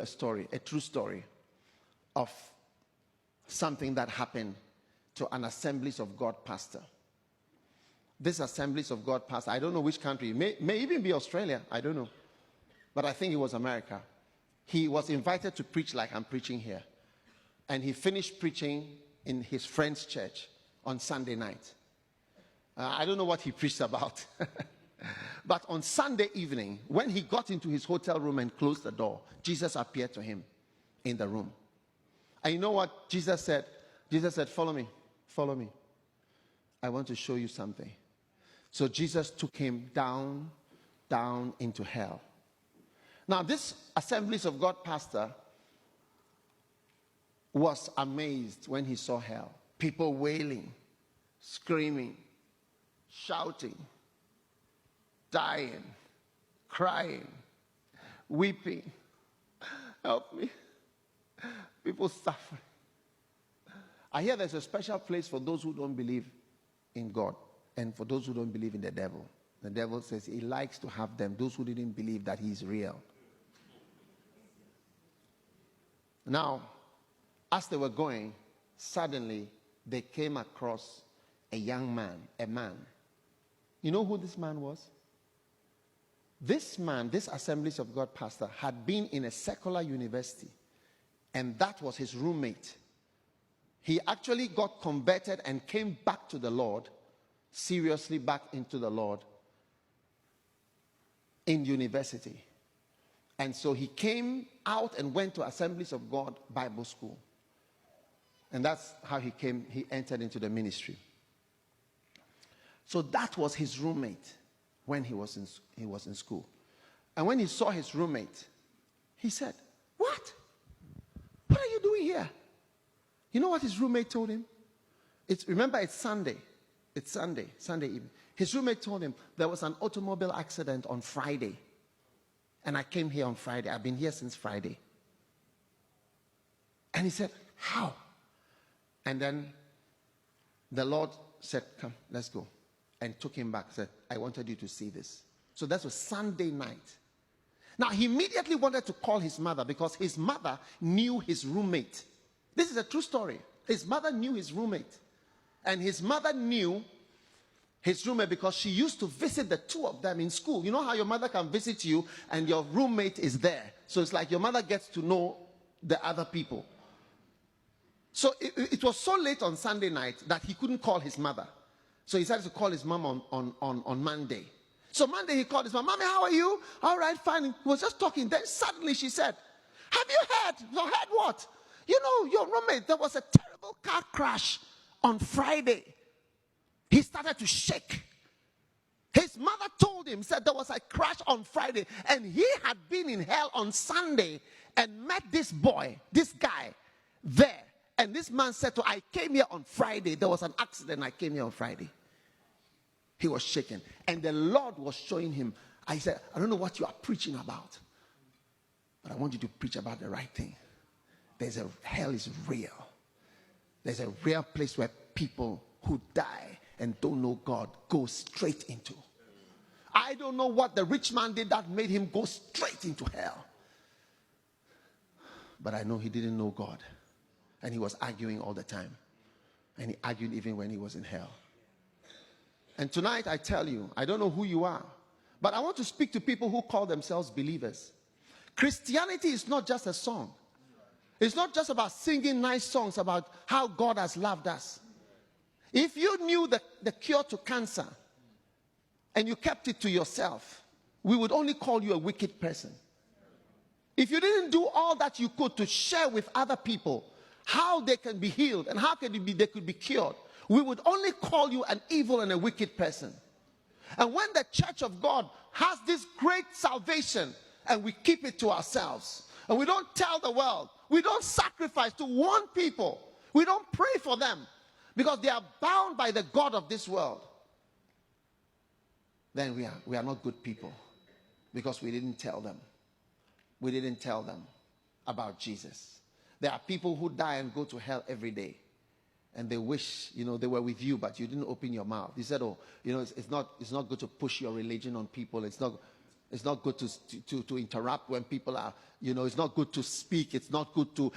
a story, a true story of something that happened to an Assemblies of God pastor. This Assemblies of God pastor, I don't know which country, may even be Australia, I don't know. But I think it was America. He was invited to preach like I'm preaching here. And he finished preaching in his friend's church on Sunday night. I don't know what he preached about. But on Sunday evening, when he got into his hotel room and closed the door, Jesus appeared to him in the room. And you know what Jesus said? Jesus said, follow me, follow me. I want to show you something. So Jesus took him down into hell. Now, this Assemblies of God pastor was amazed when he saw hell. People wailing, screaming, shouting, dying, crying, weeping. Help me. People suffering. I hear there's a special place for those who don't believe in God and for those who don't believe in the devil. The devil says he likes to have them, those who didn't believe that he is real. Now, as they were going, suddenly they came across a young man, a man. You know who this man was? This man, this Assemblies of God pastor, had been in a secular university, and that was his roommate. He actually got converted and came back to the Lord, seriously back into the Lord, in university. And so he came out and went to Assemblies of God Bible School. And that's how he entered into the ministry. So that was his roommate when he was in school. And when he saw his roommate, he said, "What? What are you doing here?" You know what his roommate told him? Remember, it's Sunday. It's Sunday evening. His roommate told him there was an automobile accident on Friday. And I came here on Friday. I've been here since Friday. And he said, "How?" And then the Lord said, "Come, let's go." And took him back. Said, "I wanted you to see this." So that was Sunday night. Now, he immediately wanted to call his mother because his mother knew his roommate. This is a true story. His mother knew his roommate. And his mother knew his roommate because she used to visit the two of them in school. You know how your mother can visit you and your roommate is there. So it's like your mother gets to know the other people. So it was so late on Sunday night that he couldn't call his mother. So he decided to call his mom on Monday. So Monday he called his mom. "Mommy, how are you?" "All right, fine." He was just talking. Then suddenly she said, "Have you heard?" "No, heard what?" "You know, your roommate, there was a terrible car crash on Friday." He started to shake. His mother told him, said there was a crash on Friday. And he had been in hell on Sunday and met this boy, this guy, there. And this man said to her, "I came here on Friday. There was an accident. I came here on Friday." He was shaken. And the Lord was showing him. I said, "I don't know what you are preaching about, but I want you to preach about the right thing. Hell is real. There's a real place where people who die and don't know God go straight into. I don't know what the rich man did that made him go straight into hell. But I know he didn't know God. And he was arguing all the time. And he argued even when he was in hell. And tonight I tell you, I don't know who you are, but I want to speak to people who call themselves believers. Christianity is not just a song. It's not just about singing nice songs about how God has loved us. If you knew the cure to cancer and you kept it to yourself, we would only call you a wicked person. If you didn't do all that you could to share with other people how they can be healed and how they could be cured, we would only call you an evil and a wicked person. And when the church of God has this great salvation and we keep it to ourselves and we don't tell the world, we don't sacrifice to warn people, we don't pray for them because they are bound by the god of this world, then we are not good people because we didn't tell them. We didn't tell them about Jesus. There are people who die and go to hell every day. And they wish, they were with you, but you didn't open your mouth. You said, it's not good to push your religion on people. It's not. It's not good to interrupt when people are, it's not good to speak. It's not good to,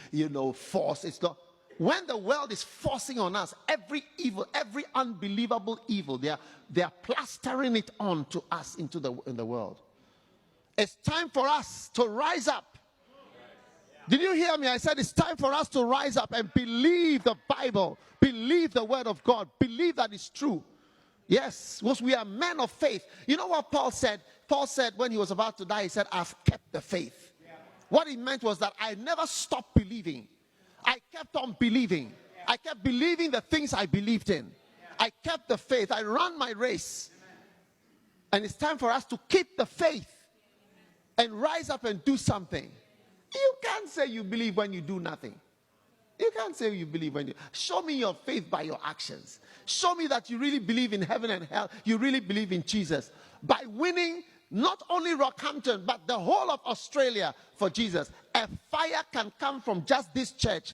force. It's not. When the world is forcing on us every evil, every unbelievable evil, they are plastering it on to us in the world. It's time for us to rise up. Did you hear me? I said it's time for us to rise up and believe the Bible, believe the word of God, believe that it's true. Yes, because we are men of faith. You know what Paul said? Paul said when he was about to die, he said, I've kept the faith. What he meant was that I never stopped believing. I kept on believing. I kept believing the things I believed in. I kept the faith. I ran my race. And it's time for us to keep the faith and rise up and do something. You can't say you believe when you do nothing. You can't say you believe when you... Show me your faith by your actions. Show me that you really believe in heaven and hell. You really believe in Jesus. By winning not only Rockhampton, but the whole of Australia for Jesus. A fire can come from just this church